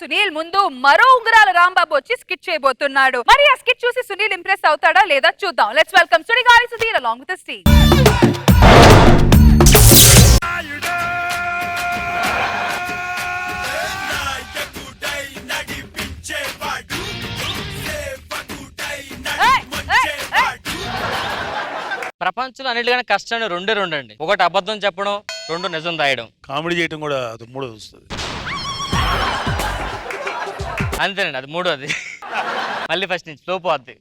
సునీల్ ముందు మరో ఉంగరాల రాంబాబు వచ్చి స్కిట్ చేయబోతున్నాడు. మరి ఆ స్కిట్ చూసి సునీల్ ఇంప్రెస్ అవుతాడా లేదా చూద్దాం. Let's welcome Sudigali Sudheer along with the Steve. ప్రపంచంలో అన్నిటికన్నా కష్టాన్ని రెండే అండి. ఒకటి అబద్ధం చెప్పడం, రెండు నిజం దాయడం. కామెడీ చేయడం కూడా అది మూడోది వస్తుంది. అంతేనండి, అది మూడోది. మళ్ళీ ఫస్ట్ నుంచి స్లో పోద్ది.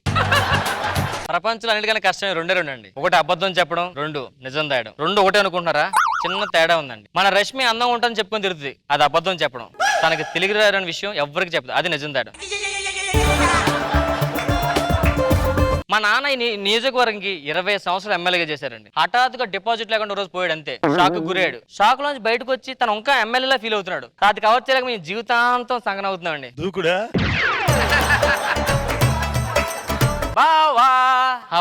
ప్రపంచంలో అన్నిటికన్నా కష్టం రెండే అండి. ఒకటి అబద్ధం చెప్పడం, రెండు నిజం దాయడం. రెండు ఒకటే అనుకుంటున్నారా? చిన్న తేడా ఉందండి. మన రష్మి అందంగా ఉంటానని చెప్పుకొని తిరుగుతుంది, అది అబద్ధం చెప్పడం. తనకి తెలుగు రాని విషయం ఎవరికి చెప్పదు, అది నిజం దాయడం. మా నాన్న ఈ నియోజకవర్గంకి 20 సంవత్సరాలు ఎమ్మెల్యేగా చేశారండి. హఠాత్తుగా డిపాజిట్ లేకుండా రోజు పోయాడు, అంతే. షాక్ గురయ్యాడు. షాక్ లోంచి బయటకు వచ్చి తను ఇంకా ఎమ్మెల్యేలా ఫీల్ అవుతున్నాడు. అది కవర్ చేయలేక మేము జీవితాంతం సంగన అవుతున్నామండి. దూకుడా బావా,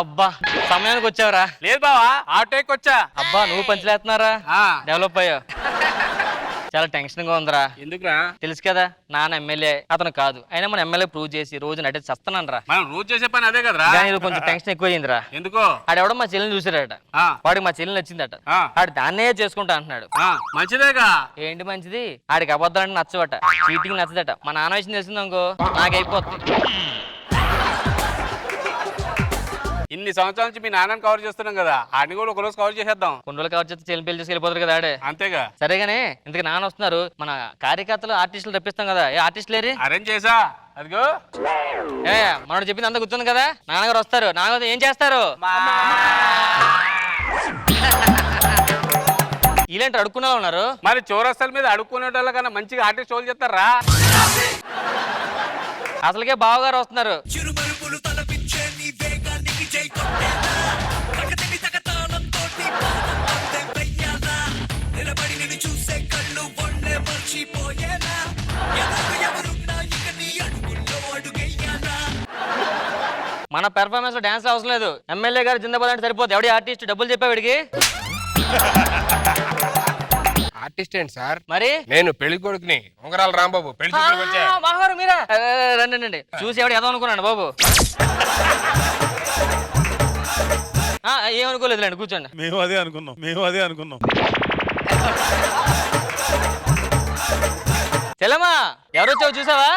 అబ్బా సమయానికి వచ్చావరా? లేదు బావా, ఆటోకి వచ్చా. అబ్బా నువ్వు పంచలేస్తున్నారా? డెవలప్ అయ్యావు. చాలా టెన్షన్ గా ఉందిరా. ఎందుకురా? తెలుసు కదా నాన్న ఎమ్మెల్యే, అతను కాదు. అయినా మన ఎమ్మెల్యే ప్రూవ్ చేసి రోజు నడిచి చస్తున్నాను రా. మనం రోజు చేసే పని అదే కదరా. కొంచెం టెన్షన్ ఎక్కువ అయిందిరా. ఎందుకో? ఆడెవడో మా చెల్లిని చూసాడట. వాడికి మా చెల్లి నచ్చిందట. ఆడు దాన్నే చేసుకుంటా అంటున్నాడు. మంచిదేగా. ఏంటి మంచిది? ఆడికి అబద్ధాలు అంటే నచ్చవట, చీటింగ్ నచ్చదట. మా నాన్న విషయం తెలిసిందనుకో నాకైపోతుంది. ఇన్ని సంవత్సరాల నుంచి మీ నాన్నని కవర్ చేస్తున్నాం కదా, ఆడిని కూడా ఒకరోజు కవర్ చేసేద్దాం. కొన్ని రోజులు కవర్ చేస్తే చెల్లి పెళ్లి చేసి వెళ్ళిపోతారు కదా ఆడే. అంతేగా. సరేగానే ఇంతకు నాన్న వస్తున్నారు. మన కార్యకర్తలు ఆర్టిస్టులు రప్పిస్తాం కదా, ఏ ఆర్టిస్ట్ లేరు? అరేంజ్ చేసా. అదిగో మనోడు చెప్పింది అంతా గుర్తుంది కదా. నాన్నగారు వస్తారు. నాన్నగారు ఏం చేస్తారు? ఇలాంటి అడుక్కునే ఉన్నారు. మరి చౌరస్తాల మీద అడుక్కునే వాళ్ళ కన్నా మంచిగా ఆర్టిస్ట్ షోలు చేస్తారా? అసలుకే బావగారు వస్తున్నారు. మన పెర్ఫార్మెన్స్ లో డాన్స్ అవసరం లేదు. ఎమ్మెల్యే గారు జిందాబాద్ అంటే సరిపోతుంది. ఎవడి ఆర్టిస్ట్ డబ్బులు చెప్పావిడికి? ఆర్టిస్ట్ ఏంటి సార్? మరి నేను పెళ్లి కొడుకుని ఉంగరాల రాంబాబు. పెళ్లి బావగారు మీరా? రండి. చూసి ఎవడు ఏదో అనుకున్నాను బాబు. ఏమనుకోలేదులేండి, కూర్చోండి. మేము అదే అనుకున్నాం. చెల్లమ్మా ఎవరు వచ్చావు చూసావా?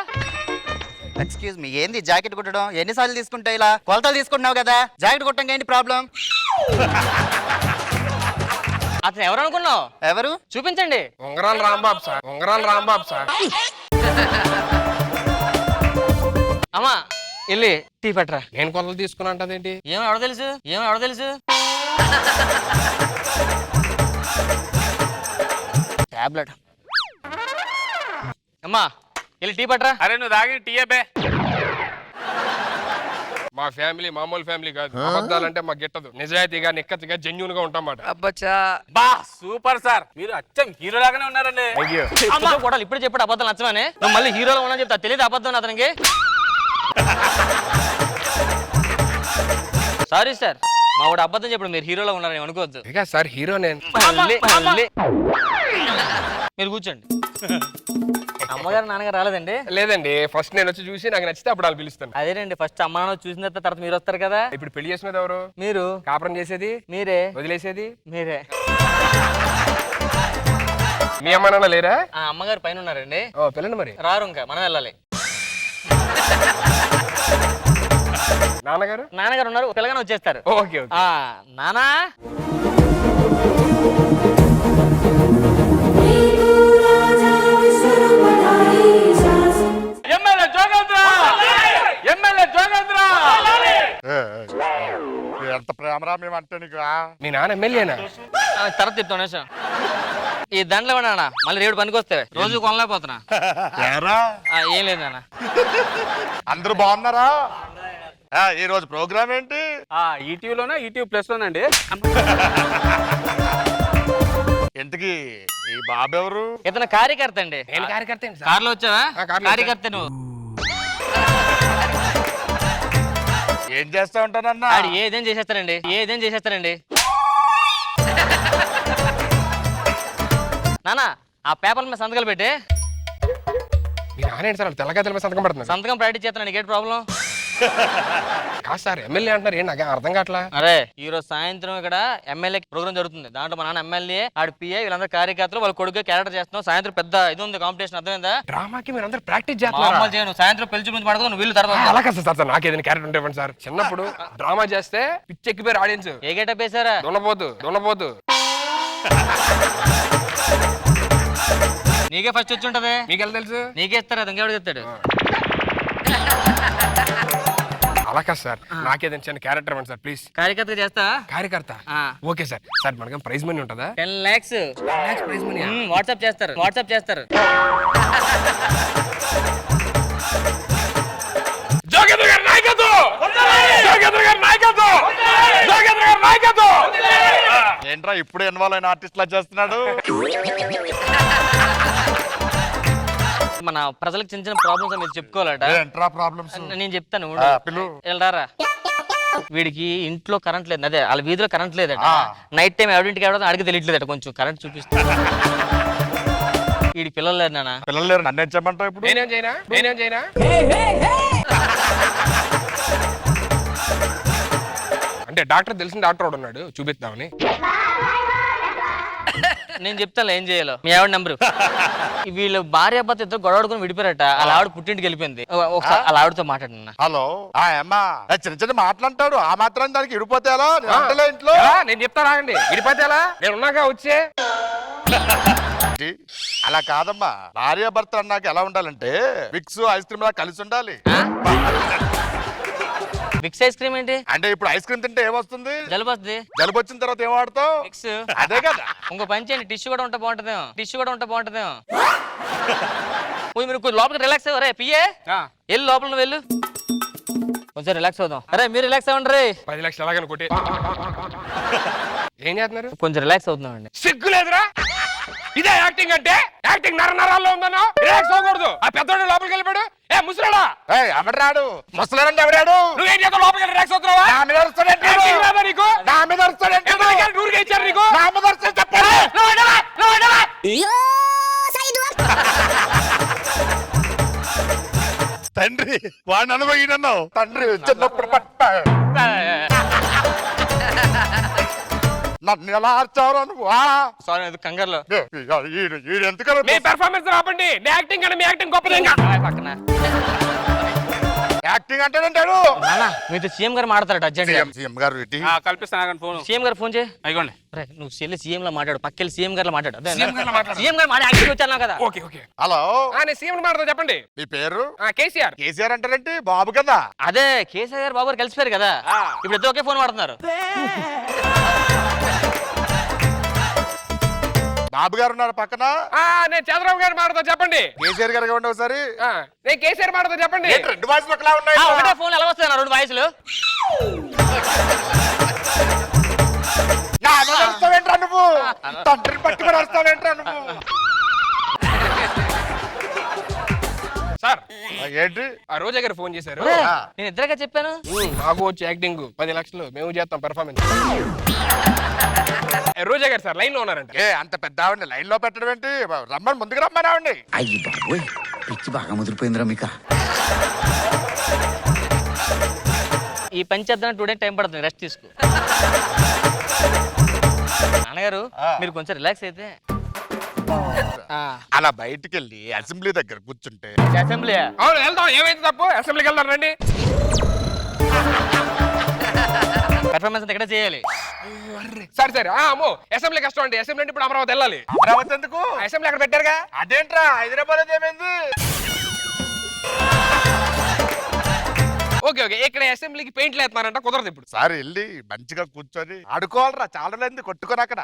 ఎక్స్క్యూజ్ మీ, ఏంది జాకెట్ కుట్టడం? ఎన్నిసార్లు తీసుకుంటావు? ఇలా కొలతలు తీసుకుంటున్నావు కదా, జాకెట్ కుట్టడం ఏంటి ప్రాబ్లం? అతను ఎవరు అనుకున్నావు? ఎవరు? చూపించండి. ఉంగరాల రాంబాబు సార్. అమ్మా వెళ్ళి టీ పెట్టరా. నేను కొలతలు తీసుకున్నా అంటదేంటి? ఏమో ఎవడ తెలుసు టాబ్లెట్. అమ్మా వెళ్ళి టీ పట్టరా. అరే నువ్వు తాగి టీ అబ్బే. మా ఫ్యామిలీ మామూలు ఫ్యామిలీ కాదు. అబద్ధాలంటే మాకు గిట్టదు. నిజాయితీగా నిక్కతిగా జెన్యూన్ గా ఉంటామాట. అబ్బచ్చా బా సూపర్ సార్, మీరు అచ్చం హీరో లాగానే ఉన్నారండి. కూడా ఇప్పుడు చెప్పాడు అబద్ధం నచ్చమని. నువ్వు మళ్ళీ హీరోలో ఉన్నా చెప్తా. తెలియదు అబద్ధం అతనికి. సారీ సార్, మా వాడు అబద్ధం చెప్పడు. మీరు హీరోలో ఉన్నారని అనుకోవద్దు. సార్ హీరో నేను. మీరు కూర్చోండి. అమ్మగారు నాన్నగారు రాలేదండి? లేదండి, ఫస్ట్ నేను వచ్చి చూసి నాకు నచ్చితే అప్పుడు వాళ్ళు పిలుస్తాను. అదేనండి, ఫస్ట్ అమ్మ నాన్న చూసిన తర్వాత మీరు వస్తారు కదా. ఇప్పుడు పెళ్లి చేసినది ఎవరు? మీరు. కాపురం చేసేది మీరే. వదిలేసేది మీరే. మీ అమ్మ నాన్న లేరా? అమ్మగారు పైన ఉన్నారండి. ఓ పిల్లండి, మరి రారు, ఇంకా మనం వెళ్ళాలి. నాన్నగారు ఉన్నారు, పిల్లగానే వచ్చేస్తారు. ఓకే. నానా ఎంత ప్రేమరా మేమంటే నీకు. మీ నాన్న ఎమ్మెల్యేనా? తర్వాత చెప్తాను సార్. ఈ దండలు ఇవ్వనా, మళ్ళీ రేపు పనికి వస్తే రోజు కొనలేకపోతున్నా. ఏం లేదు నాన్న. అందరూ బాగున్నారా? ఈ రోజు ప్రోగ్రామ్ ఏంటి? ఈటీవీలోనా ఈటీవీ ప్లస్ లోనండి. ఇంతకి ఈ బాబు ఎవరు? ఇతను కార్యకర్త అండి. నేను కార్యకర్త. కార్లో వచ్చావా? కార్యకర్త నువ్వు. ఏం చేస్తా ఉంటానన్నా? ఏదేం చేసేస్తారండి. నానా ఆ పేపర్ మీద సంతకాలు పెట్టి. మీ నాన్న ఏంటి సార్ తెల్లగా తెల్ల సంతకం పెడుతున్నారు? సంతకం ప్రాక్టీస్ చేస్తున్నాను, నీకేంటి ప్రాబ్లం? కాదు సార్ ఎమ్మెల్యే అంటున్నారు ఏంటి నాకు అర్థం కావట్లా. అరే ఈ రోజు సాయంత్రం ఇక్కడ ఎమ్మెల్యే ప్రోగ్రామ్ జరుగుతుంది. దాంట్లో మా నాన్న ఎమ్మెల్యే, ఆడి పిఏ, వీళ్ళందరూ కార్యకర్తలు వాళ్ళ కొడుకు క్యారెక్టర్ చేస్తున్నాం. సాయంత్రం పెద్ద ఇది ఉంది కాంపిటీషన్, అర్థమైందా? డ్రామాకి మీరు అందరూ ప్రాక్టీస్ చేస్తున్నారు. మామూలు చేయను, సాయంత్రం పెళ్లి చూపించి పడదు, నువ్వు వీళ్ళు తర్వాత అలా కాదు సార్, నాకు ఏదైనా క్యారెక్టర్ ఉంటే ఇవ్వండి సార్. చిన్నప్పుడు డ్రామా చేస్తే పిచ్చి ఎక్కిపోయారు ఆడియన్స్. ఏ గెటప్ వేసారా? దున్నపోతు నీకే ఫస్ట్ వచ్చి ఉంటది. మీకెళ్ళి తెలుసు? నీకే ఇస్తారు, అది ఇంకెవడు చెప్తాడు? అలా కాదు సార్, నాకేదైనా చిన్న క్యారెక్టర్ ఇవ్వండి సార్ ప్లీజ్. కార్యకర్త చేస్తా. కార్యకర్త ఓకే సార్. సార్ మనకి ప్రైజ్ మనీ ఉంటుందా? 10 lakhs ప్రైజ్ మనీ వాట్సాప్ చేస్తారు. జోగేంద్ర గారి నాయకత్వం! జోగేంద్ర గారి నాయకత్వం! జోగేంద్ర గారి నాయకత్వం! ఏంట్రా ఇప్పుడు ఇన్వాల్వ్ అయిన ఆర్టిస్ట్ లా చేస్తున్నాడు? మన ప్రజలకు చిన్న చిన్న ప్రాబ్లమ్స్ మీరు చెప్పుకోవాలట. ఏంట్రా ప్రాబ్లమ్స్? నేను చెప్తాను, పిలు. వెళ్ళారా? వీడికి ఇంట్లో కరెంట్ లేదు, అదే వాళ్ళ వీధిలో కరెంట్ లేదట. నైట్ టైం ఎవరింటికి ఎవడో అడిగి తెలియట్లేదట, కొంచెం కరెంట్ చూపిస్తా. వీడి పిల్లలు లేరు నాన్న. పిల్లలు లేరు, నన్ను ఏం చేయమంటావు ఇప్పుడు? నేనేం చేయనా? అంటే డాక్టర్ తెలిసిన డాక్టర్ ఒకడు ఉన్నాడు, చూపిద్దామని. నేను చెప్తాను ఏం చేయాలో. మీ ఆవిడ నెంబరు. వీళ్ళు భార్య భర్త ఇద్దరు గొడవడుకుని విడిపోయారట. వాళ్ళ ఆవిడ పుట్టింటికి వెళ్ళిపోయింది. ఒకసారి వాళ్ళ ఆవిడతో మాట్లాడినా. హలో అమ్మా, చిన్న చిన్న మాట్లాంటాడు, ఆ మాత్రం దానికి ఇడిపోతే ఎలా? ఇంట్లో నేను చెప్తాను ఆగండి. ఇడిపోతే ఎలా? నేను ఉన్నాగా వచ్చే. అలా కాదమ్మా, భార్య భర్త అన్నాక ఎలా ఉండాలంటే విక్స్ ఐస్ క్రీమ్ లా కలిసి ఉండాలి. విక్స్ ఐస్ క్రీమ్ ఏంటి? అంటే ఇప్పుడు ఐస్ క్రీమ్ తింటే ఏమొస్తుంది? జలుబు వస్తుంది. జలుబు వచ్చిన తర్వాత ఏం వాడతావు? విక్స్. అదే కదా. ఇంకో పని చేయండి, టిష్యూ కూడా ఉంటే బాగుంటుందేమో. మీరు కొంచెం లోపలికి రిలాక్స్ అవ్వరే పిఏ. వెళ్ళు లోపల, నువ్వు వెళ్ళు, కొంచెం రిలాక్స్ అవుదాం. అరే మీరు రిలాక్స్ అవ్వండి రే. 10 లక్షలు అలాగని కొట్టి ఏం చేస్తున్నారు? కొంచెం రిలాక్స్ అవుతున్నామండి. సిగ్గు లేదురా? ఇదే యాక్టింగ్ అంటే? యాక్టింగ్ నరాల్లో ఉందన్నా రిలాక్స్ అవ్వకూడదు. ఆ పెద్దోడు లోపలికి వెళ్ళిపోయాడు. ఏ ముసలాడా? ఎవడాడు ముసలాడంటే ఎవడాడు? నువ్వేం చేస్తావు? లోపలికి రిలాక్స్ అవుతున్నావా? నా మీద అరుస్తాడేంటి? యాక్టింగ్ రాదా నీకు? నా మీద అరుస్తాడేంటి? ఊరికే ఇచ్చారు నీకు? నా మీద అరుస్తాడు చెప్పండి. తండ్రి వాడిని అనుభవించన్నావు. తండ్రి చిన్నప్పుడు నన్ను ఎలా ఆర్చావు నువ్వు? సారీ, కంగారులో. ఈడు ఎందుకన్నా మీ పెర్ఫార్మెన్స్ ఆపండి. మీ యాక్టింగ్ అంటే మీ యాక్టింగ్ గొప్పదేగా. పక్కన యాక్టింగ్ అంటాడంటాడు. మీతో సీఎం గారు మాట్లాడతారట అర్జెంట్. సీఎం గారు ఏంటి? కల్పిస్తాను ఫోన్. సీఎం గారు ఫోన్ చేయి. అయిగోండి. నువ్వు చెల్లి సీఎం లా మాట్లాడు, పక్కెళ్ళి సీఎం గారు మాట్లాడు. సీఎం గారిలా మాట్లాడు. సీఎం గారు మాట్లాడి వచ్చాను కదా. Okay okay. హలో నేను సీఎం మాట్లాడతా చెప్పండి. మీ పేరు? కేసీఆర్. కేసీఆర్ అంటారంటే బాబు కదా. అదే కేసీఆర్ గారు బాబు గారు కలిసిపోయారు కదా, ఇప్పుడు ఇద్దరు ఒకే ఫోన్ వాడుతున్నారు. బాబు గారు ఉన్నారు పక్కన. నేను చంద్రబాబు గారు మాట్లాడతా చెప్పండి. కేసీఆర్ గారు ఇవ్వండి ఒకసారి. నేను కేసీఆర్ మాట్లాడతా చెప్పండి. రెండు వాయిస్ ఒకలా ఉన్నాయి. ఒకటే ఫోన్ ఎలా వస్తాయి రెండు వాయిస్లు? నా మీద అరుస్తావేంట్రా నువ్వు? తండ్రిని పట్టుకొని అరుస్తావేంట్రా నువ్వు? సార్ ఏంటి? ఆ రోజా గారు ఫోన్ చేశారు. నేను ఇద్దరుగా చెప్పాను. నాకు వచ్చి యాక్టింగ్ 10 లక్షలు మేము చేస్తాం పెర్ఫార్మెన్స్. రోజా గారు సార్ లైన్ లో ఉన్నారంట. అంత పెద్ద ఆవిడ లైన్ లో పెట్టడం ఏంటి? రమ్మని ముందుకు రమ్మని ఆవిడ. అయ్యి బాబోయ్, పిచ్చి బాగా ముదిరిపోయిందిరా మీకు. ఈ పని చేద్దాం 2 days టైం పడుతుంది, రెస్ట్ తీసుకో. నాన్నగారు మీరు కొంచెం రిలాక్స్ అయితే. అలా బయటికి వెళ్ళి అసెంబ్లీ దగ్గర కూర్చుంటే. అసెంబ్లీ? అవును వెళ్దాం. ఏమైంది తప్పు? అసెంబ్లీకి వెళ్దాం రండి. పెర్ఫార్మెన్స్ ఎక్కడ చేయాలి? సరే అమ్మో అసెంబ్లీ కష్టం అండి. అసెంబ్లీ అంటే ఇప్పుడు అమరావతి వెళ్ళాలి. అమరావతి ఎందుకు? అసెంబ్లీ అక్కడ పెట్టారుగా. అదేంట్రా హైదరాబాద్ ఏమైంది? ఓకే ఇక్కడ అసెంబ్లీకి పెయింట్లు వేస్తున్నారంట, కుదరదు ఇప్పుడు. సార్ వెళ్ళి మంచిగా కూర్చొని ఆడుకోవాలరా, చాలా లేదు కొట్టుకొని అక్కడ.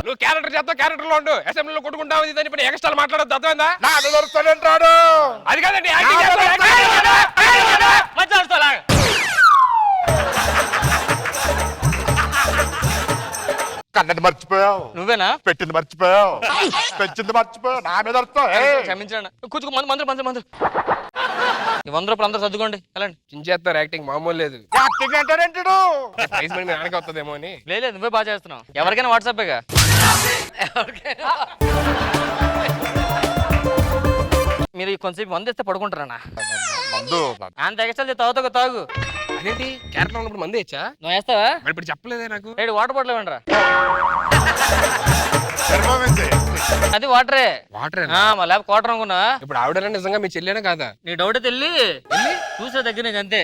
నువ్వు క్యారెక్టర్ చేస్తావు, క్యారెక్టర్ లో ఉండు. అసెంబ్లీలో కొట్టుకుంటావు ఇది ఇప్పుడు ఎక్స్ట్రా మాట్లాడద్దు, అర్థమైందా? నా అనుదరుస్తాడంటాడు. అది కాదండి కన్నది మర్చిపోయావు. నువ్వేనా? పెట్టింది మర్చిపోయావు. పెంచింది మర్చిపోయావు. నా మీద అరుస్తావు. క్షమించండి. కూర్చుకో, మందు ఈ 100 రూపాయలు అందరూ సర్దుకోండి వెళ్ళండి. చించేస్తారు యాక్టింగ్ మామూలు లేదు. యాక్టింగ్ అంటారేంటాడు ప్రైజ్ మనీ మీ నాన్నకి వస్తుందేమో అని. లేదు నువ్వే బాగా చేస్తున్నావు. ఎవరికైనా వాట్సాపేగా. మీరు కొంచెంసేపు మందు ఇస్తే పడుకుంటారన్నా. మందు అంత ఎక్స్ట్రా తాగుతావు తాగు. అదేంటి క్యారెక్టర్ ఉన్నప్పుడు మంది ఇచ్చా? నువ్వు వేస్తావా? మరి ఇప్పుడు చెప్పలేదే నాకు. రేడు వాటర్ బాటిల్ ఇవ్వండిరా. అది వాటరే. వాటర్ మా ల్యాబ్ క్వార్టర్ అనుకున్నా. ఇప్పుడు ఆవిడ నిజంగా మీ చెల్లేనా కాదా? నీ డౌట్ తెల్లి చూసే దగ్గర నీకు అంతే.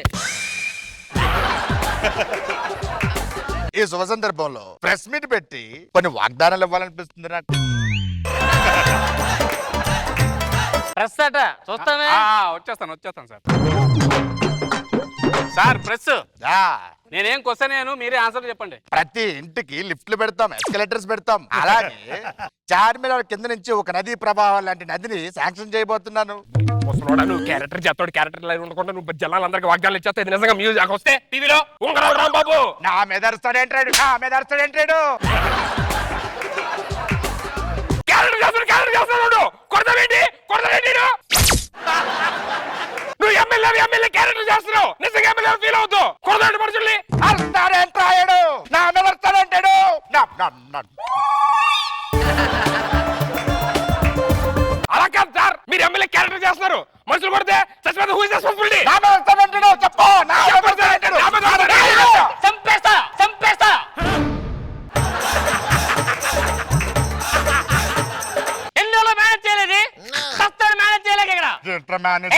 ఈ శుభ సందర్భంలో ప్రెస్ మీట్ పెట్టి కొన్ని వాగ్దానాలు ఇవ్వాలనిపిస్తుంది నాకు. ప్రెస్ అట చూస్తామే. వచ్చేస్తాను సార్. సార్ ప్రెస్, ఆ, నేనేం క్వశ్చన్ అయ్యాను, మీరే ఆన్సర్ చెప్పండి. ప్రతి ఇంటికి లిఫ్ట్లు పెడతాం, ఎస్కలేటర్స్ పెడతాం. అలాగే చార్మినార్ కింద నుంచి ఒక నదీ ప్రవాహం లాంటి నదిని శాంక్షన్ చేయబోతున్నాను. ముసలోడా నువ్వు క్యారెక్టర్ చేస్తాడు, క్యారెక్టర్ లైన్ ఉండకుండా నువ్వు జనాలందరికీ వాగ్దానాలు ఇచ్చేస్తే ఇది నిజంగా మ్యూజిక్ వస్తే టీవీలో ఉంగరాలు రాంబాబు నా మీద అరుస్తాడేంటాడు, నా మీద అరుస్తాడేంటాడు. క్యారెక్టర్ చేస్తున్నాడు. కొడతావేంటి నువ్వు ఎమ్మెల్యే క్యారెక్టర్ చేస్తున్నావు. నిజంగా ఎమ్మెల్యే ఫీల్ అవుతావు. కొడతాడు మనుషుల్ని. అరుస్తాడేంటాడు, నా మీద అరుస్తాడేంటాడు. అలా కాదు సార్, మీరు ఎమ్మెల్యే క్యారెక్టర్ చేస్తున్నారు. మనుషులు కొడితే చచ్చిపోతే హూ ఇస్ రెస్పాన్సిబిలిటీ? నా మీద అరుస్తాడంటాడు. చెప్పు, నా మీద అరుస్తాడంటాడు. చంపేస్తా. ఎన్ని రోజులు మేనేజ్ చేయలేదు, సస్తాను మేనేజ్ చేయలేక ఇక్కడ. ఏంట్రా మేనేజర్?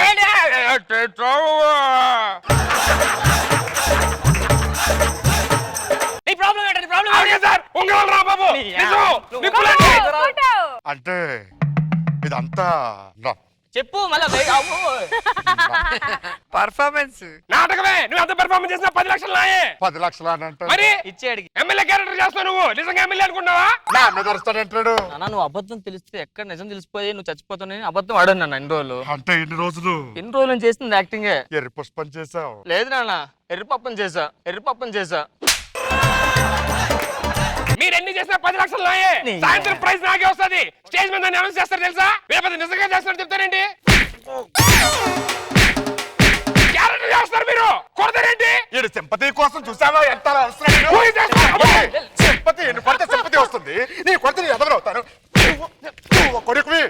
నీ ప్రాబ్లం ఏంటండి? ప్రాబ్లం అలాగే సార్, ఉంగరాలు రాంబాబు. నిజం, నిప్పులేంటి? అంటే ఇదంతా చెప్పు మళ్ళా. పర్ఫార్మెన్స్ నాటకమే. నువ్వు ఎంత పెర్ఫార్మెన్స్ చేసినా 10 లక్షలు నాయే. 10 లక్షలు అని అంటే మరి ఇచ్చేడికి ఎమ్మెల్యే క్యారెక్టర్ చేస్తావు నువ్వు. నిజంగా ఎమ్మెల్యే అనుకున్నావా? నా మీద అరుస్తాడంటాడు. అన్నా నువ్వు అబద్ధం తెలిస్తే ఎక్కడ నిజం తెలిసిపోయి నువ్వు చచ్చిపోతావు. అబద్ధం ఆడాను నాన్న ఎన్ని రోజులు. అంటే ఇన్ని రోజులు ఎన్ని రోజులు నేను చేస్తుంది యాక్టింగే. ఎర్రి పుష్పం చేసావు. లేదు నాన్న, ఎర్రిపప్పం చేసా. మీరు ఎన్ని చేసినా 10 లక్షలు నాయే. సాయంత్రం ప్రైజ్ నాకే వస్తుంది. స్టేజ్ మీద అనౌన్స్ చేస్తారు తెలుసా? రేపటి నిజంగా చేస్తారు చెప్తారేంటి? క్యారెక్టర్ చేస్తారు మీరు. కొడతారేంటి? ఈడు సింపతి కోసం చూసావా ఎంత అవసరం? సింపతి ఎన్ని కొడితే సింపతి వస్తుంది. నీ కొడితే నీ ఎదవరవుతాను. కొడుకువి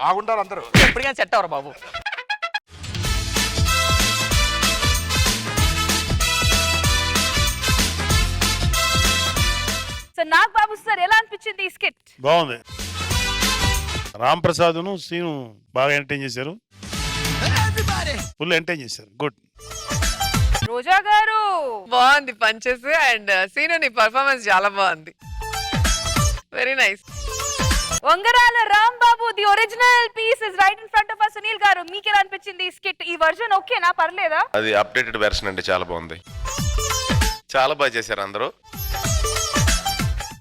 బాగుండాలి అందరూ. ఎప్పటికైనా సెట్ అవరు బాబు. నాగ్ బాబు సార్ ఎలా అనిపించింది ఈ స్కిట్? బాగుంది. రామ్ ప్రసాద్ను సీను బాగా ఎంటర్టైన్ చేశారు. ఫుల్ ఎంటర్టైన్ చేశారు. గుడ్. రోజా గారు బాగుంది పంచెస్ అండ్ సీను నీ పర్ఫార్మెన్స్ చాలా బాగుంది. Very nice. Vangarala Rambabu the original piece is right in front of us. Sunil గారు మీకు ఎలా అనిపించింది ఈ స్కిట్? ఈ వర్జన్ ఓకేనా, పర్లేదా? అది అప్డేటెడ్ వెర్షన్ అండి, చాలా బాగుంది. చాలా బాగా చేశారు అందరూ.